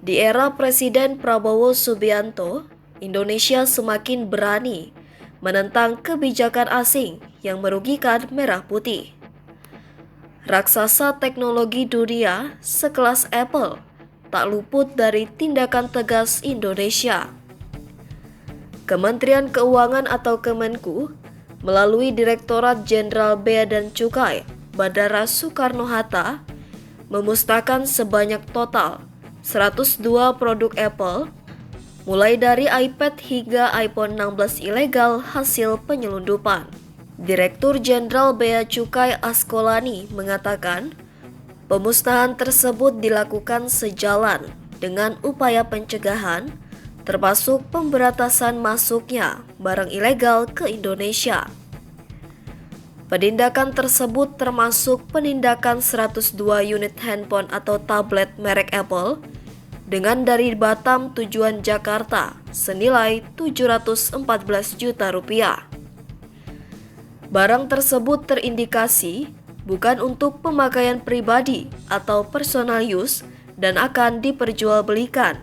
Di era Presiden Prabowo Subianto, Indonesia semakin berani menentang kebijakan asing yang merugikan merah putih. Raksasa teknologi dunia sekelas Apple tak luput dari tindakan tegas Indonesia. Kementerian Keuangan atau Kemenku melalui Direktorat Jenderal Bea dan Cukai Bandara Soekarno-Hatta memusnahkan sebanyak total 102 produk Apple, mulai dari iPad hingga iPhone 16 ilegal hasil penyelundupan. Direktur Jenderal Bea Cukai Askolani mengatakan, pemusnahan tersebut dilakukan sejalan dengan upaya pencegahan, termasuk pemberatasan masuknya barang ilegal ke Indonesia. Penindakan tersebut termasuk penindakan 102 unit handphone atau tablet merek Apple dengan dari Batam tujuan Jakarta senilai 714 juta rupiah. Barang tersebut terindikasi bukan untuk pemakaian pribadi atau personal use dan akan diperjualbelikan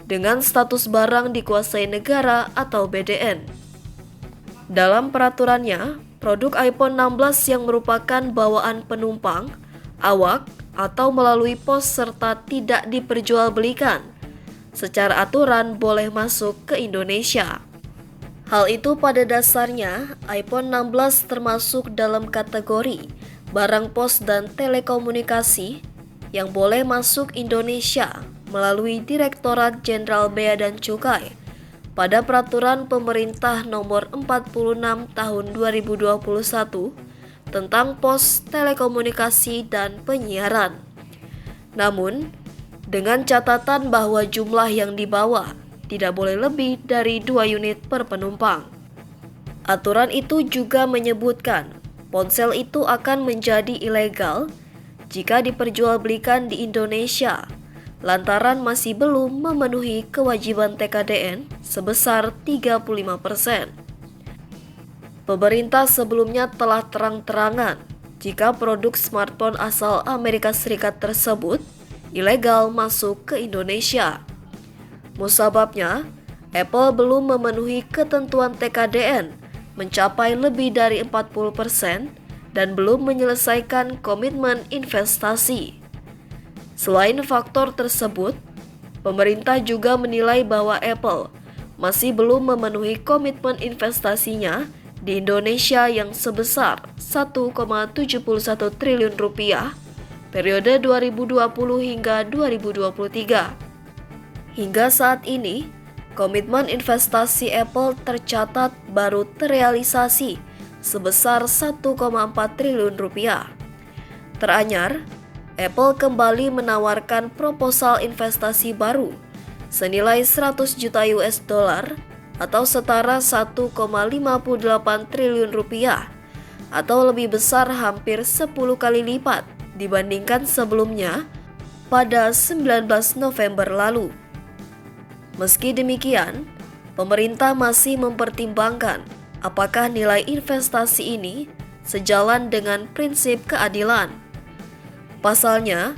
dengan status barang dikuasai negara atau BDN. Dalam peraturannya, produk iPhone 16 yang merupakan bawaan penumpang, awak, atau melalui pos serta tidak diperjualbelikan secara aturan boleh masuk ke Indonesia. Hal itu pada dasarnya iPhone 16 termasuk dalam kategori barang pos dan telekomunikasi yang boleh masuk Indonesia melalui Direktorat Jenderal Bea dan Cukai pada Peraturan Pemerintah Nomor 46 Tahun 2021 tentang pos, telekomunikasi, dan penyiaran. Namun, dengan catatan bahwa jumlah yang dibawa tidak boleh lebih dari 2 unit per penumpang. Aturan itu juga menyebutkan ponsel itu akan menjadi ilegal jika diperjualbelikan di Indonesia lantaran masih belum memenuhi kewajiban TKDN sebesar 35%. Pemerintah sebelumnya telah terang-terangan jika produk smartphone asal Amerika Serikat tersebut ilegal masuk ke Indonesia. Musababnya, Apple belum memenuhi ketentuan TKDN mencapai lebih dari 40% dan belum menyelesaikan komitmen investasi. Selain faktor tersebut, pemerintah juga menilai bahwa Apple masih belum memenuhi komitmen investasinya di Indonesia yang sebesar 1,71 triliun rupiah periode 2020 hingga 2023. Hingga saat ini, komitmen investasi Apple tercatat baru terrealisasi sebesar 1,4 triliun rupiah. Teranyar, Apple kembali menawarkan proposal investasi baru senilai 100 juta US dollar atau setara 1,58 triliun rupiah atau lebih besar hampir 10 kali lipat dibandingkan sebelumnya pada 19 November lalu. Meski demikian, pemerintah masih mempertimbangkan apakah nilai investasi ini sejalan dengan prinsip keadilan. Pasalnya,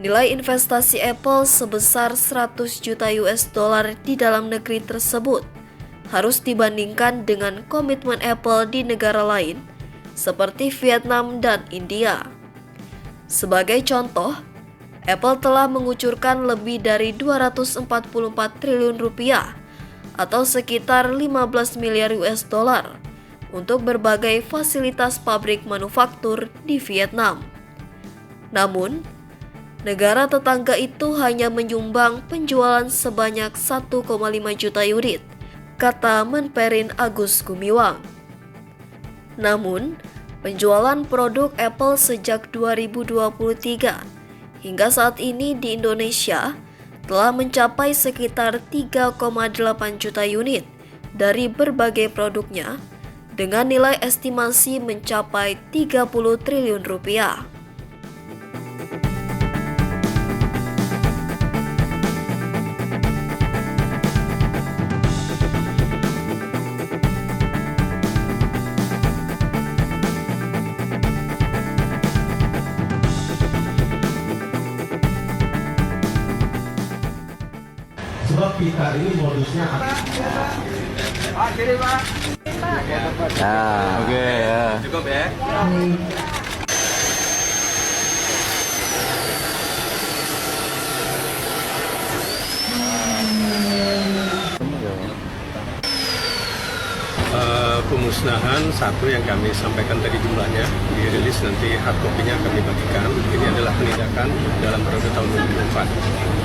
nilai investasi Apple sebesar 100 juta US dollar di dalam negeri tersebut harus dibandingkan dengan komitmen Apple di negara lain seperti Vietnam dan India. Sebagai contoh, Apple telah mengucurkan lebih dari 244 triliun rupiah atau sekitar 15 miliar US dollar untuk berbagai fasilitas pabrik manufaktur di Vietnam. Namun, negara tetangga itu hanya menyumbang penjualan sebanyak 1,5 juta unit, kata Menperin Agus Gumiwang. Namun, penjualan produk Apple sejak 2023 hingga saat ini di Indonesia telah mencapai sekitar 3,8 juta unit dari berbagai produknya dengan nilai estimasi mencapai 30 triliun rupiah. kita ini modusnya apa? Nah, oke ya. Cukup ya. Pemusnahan satu yang kami sampaikan tadi jumlahnya dirilis, nanti hard copy-nya kami bagikan. Ini adalah penindakan dalam periode tahun 2024.